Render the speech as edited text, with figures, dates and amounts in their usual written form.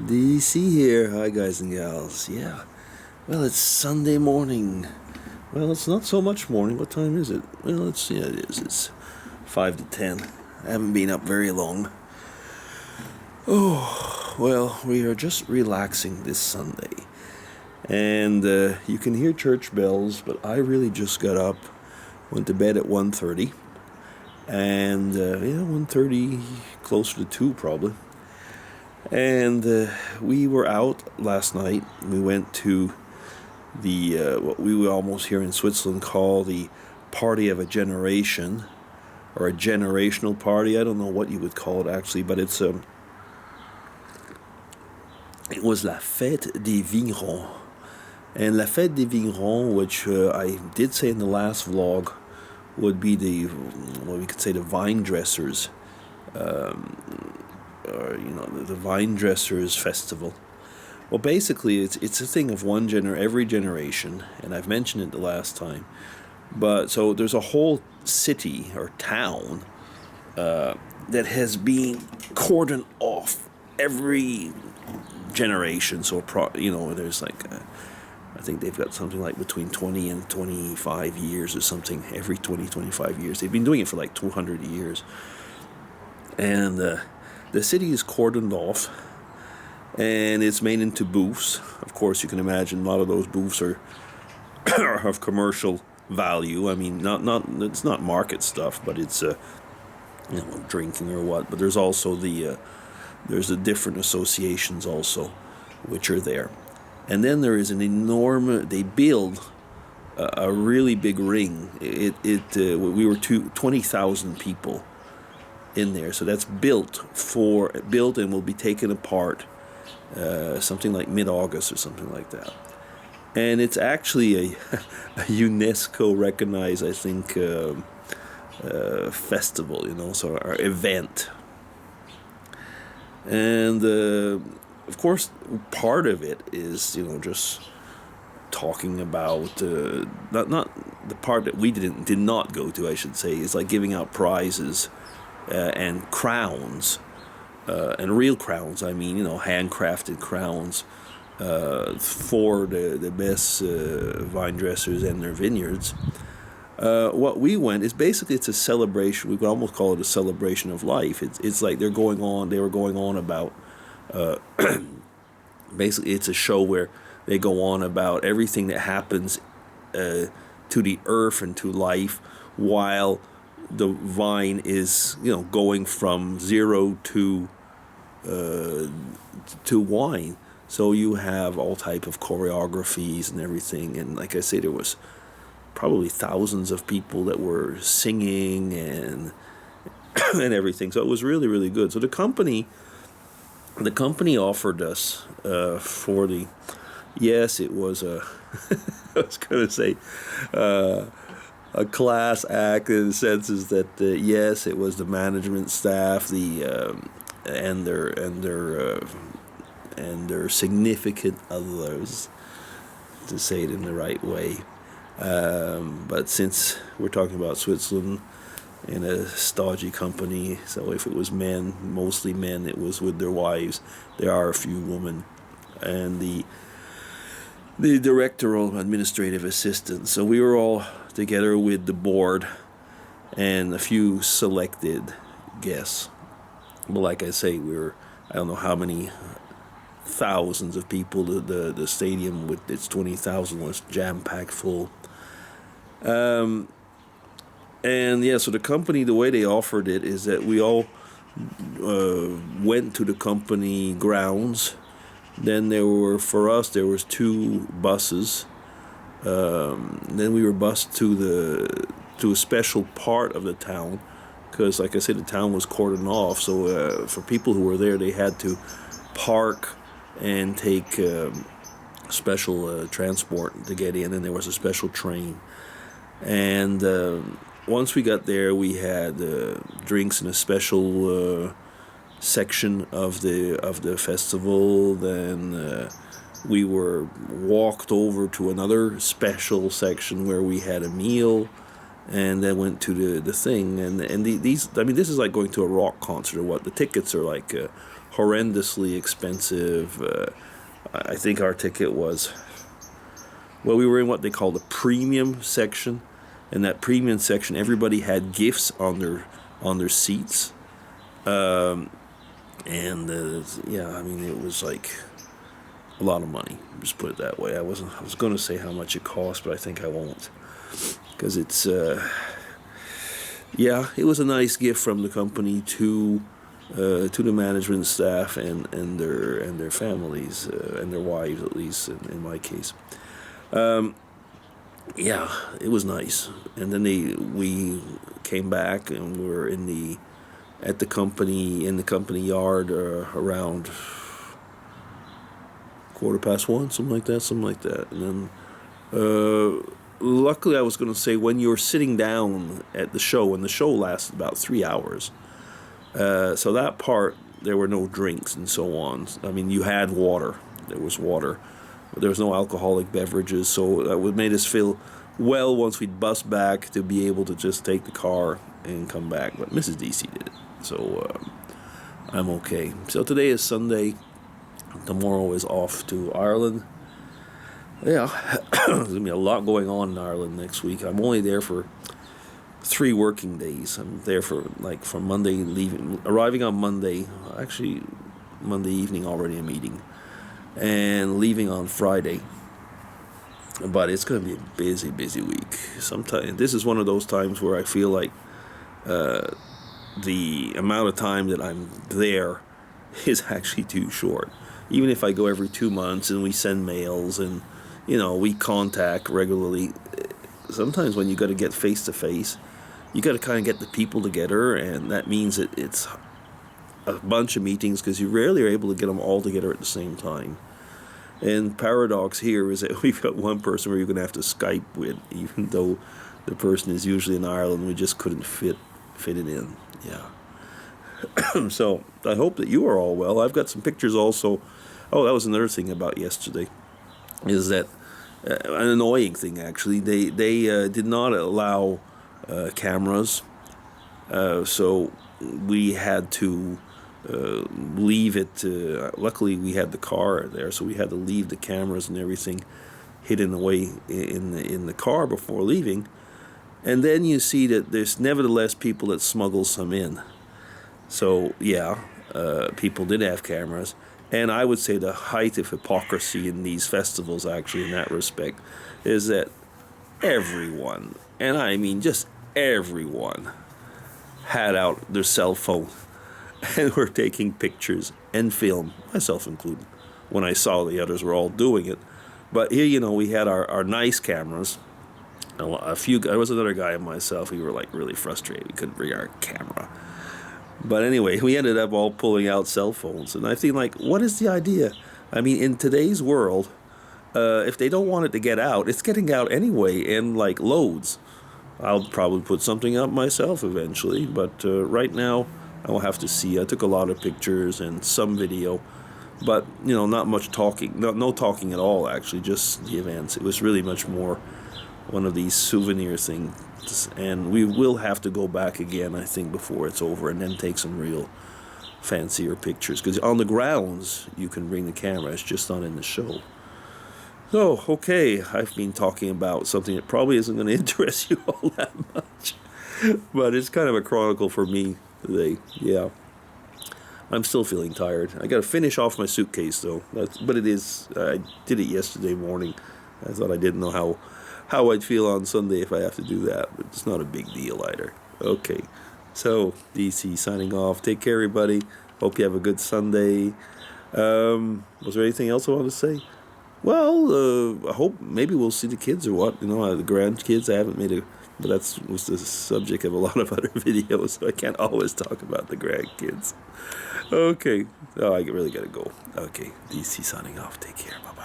DC here. Hi, guys and gals. Yeah. Well, it's Sunday morning. Well, it's not so much morning. What time is it? Well, it is. It's 5 to 10. I haven't been up very long. Oh, well, we are just relaxing this Sunday. And you can hear church bells, but I really just got up, went to bed at 1:30. And, 1:30, closer to 2 probably. And we were out last night. We went to the what we would almost here in Switzerland call the party of a generation, or a generational party. I don't know what you would call it actually, but it was La Fête des Vignerons. And La Fête des Vignerons, which I did say in the last vlog, would be we could say the vine dressers. The vine dressers festival. Well, basically, it's a thing of every generation, and I've mentioned it the last time. But so there's a whole city or town that has been cordoned off every generation. So there's I think they've got something like between 20 and 25 years or something every 25 years. They've been doing it for like 200 years, and the city is cordoned off, and it's made into booths. Of course, you can imagine a lot of those booths are of commercial value. I mean, it's not market stuff, but it's drinking or what. But there's also there's the different associations also, which are there, and then there is an enormous. They build a really big ring. We were 20,000 people in there, so that's built and will be taken apart something like mid-August or something like that. And it's actually a UNESCO recognized, I think, festival, so our event. And of course, part of it is just talking about not the part that we did not go to, I should say, is like giving out prizes and crowns, and real crowns. I mean, handcrafted crowns for the best vine dressers and their vineyards. What we went is basically it's a celebration. We could almost call it a celebration of life. It's like they were going on about. Basically, it's a show where they go on about everything that happens to the earth and to life while the vine is going from zero to wine. So you have all type of choreographies and everything, and like I say, there was probably thousands of people that were singing and and everything. So it was really, really good. So the company offered us for the it was a I was gonna say a class act in the sense is that yes, it was the management staff, and their significant others, to say it in the right way. But since we're talking about Switzerland in a stodgy company, so if it was men, mostly men, it was with their wives. There are a few women, and the directorial administrative assistant. So we were all together with the board and a few selected guests. But like I say, I don't know how many thousands of people. The stadium with its 20,000 was jam-packed full. So the company, the way they offered it is that we all went to the company grounds. Then there was 2 buses. Then we were bused to a special part of the town, because like I said, the town was cordoned off. So for people who were there, they had to park and take special transport to get in. And there was a special train. And once we got there, we had drinks in a special section of the festival. Then we were walked over to another special section where we had a meal, and then went to the thing. And this is like going to a rock concert or what. The tickets are like horrendously expensive. I think our ticket was, well, we were in what they call the premium section. In that premium section, everybody had gifts on their seats. Yeah, I mean, it was like a lot of money. Just put it that way. I was going to say how much it cost, but I think I won't, because it's yeah, it was a nice gift from the company to the management staff and their families and their wives, at least in my case. Yeah, it was nice. And then we came back and we were in the company yard around 1:15, something like that. And then luckily, I was going to say, when you're sitting down at the show, and the show lasted about 3 hours, so that part, there were no drinks and so on. I mean, you had water. There was water. But there was no alcoholic beverages, so that would made us feel well once we'd bus back to be able to just take the car and come back. But Mrs. DC did it, so I'm okay. So today is Sunday. Tomorrow is off to Ireland. Yeah, there's going to be a lot going on in Ireland next week. I'm only there for 3 working days. I'm there from Monday, arriving on Monday, actually Monday evening already a meeting, and leaving on Friday. But it's going to be a busy, busy week. Sometimes this is one of those times where I feel like the amount of time that I'm there is actually too short. Even if I go every 2 months and we send mails and, we contact regularly, sometimes when you got to get face to face, you got to kind of get the people together, and that means that it's a bunch of meetings because you rarely are able to get them all together at the same time. And paradox here is that we've got one person where you're going to have to Skype with, even though the person is usually in Ireland. We just couldn't fit it in. Yeah. So I hope that you are all well. I've got some pictures also. Oh, that was another thing about yesterday, is that an annoying thing actually. They did not allow cameras, so we had to leave it. Luckily, we had the car there, so we had to leave the cameras and everything hidden away in the car before leaving. And then you see that there's nevertheless people that smuggle some in. So yeah, people did have cameras, and I would say the height of hypocrisy in these festivals, actually, in that respect, is that everyone, and I mean just everyone, had out their cell phone and were taking pictures and film, myself included, when I saw the others were all doing it. But here, we had our nice cameras. There was another guy and myself. We were like really frustrated. We couldn't bring our camera. But anyway, we ended up all pulling out cell phones. And I think, like, what is the idea? I mean, in today's world, if they don't want it to get out, it's getting out anyway in, like, loads. I'll probably put something up myself eventually. But right now, I will have to see. I took a lot of pictures and some video. But, not much talking. No talking at all, actually, just the events. It was really much more one of these souvenir things. And we will have to go back again, I think, before it's over, and then take some real fancier pictures. Because on the grounds, you can bring the camera. It's just not in the show. So, okay, I've been talking about something that probably isn't going to interest you all that much. But it's kind of a chronicle for me today. Yeah. I'm still feeling tired. I got to finish off my suitcase, though. But it is. I did it yesterday morning. I thought I didn't know how I'd feel on Sunday if I have to do that, but it's not a big deal either. Okay, so DC signing off. Take care, everybody. Hope you have a good Sunday. Was there anything else I wanted to say? Well, I hope maybe we'll see the kids or what. The grandkids. I haven't made but that was the subject of a lot of other videos, so I can't always talk about the grandkids. Okay, I really gotta go. Okay, DC signing off. Take care. Bye.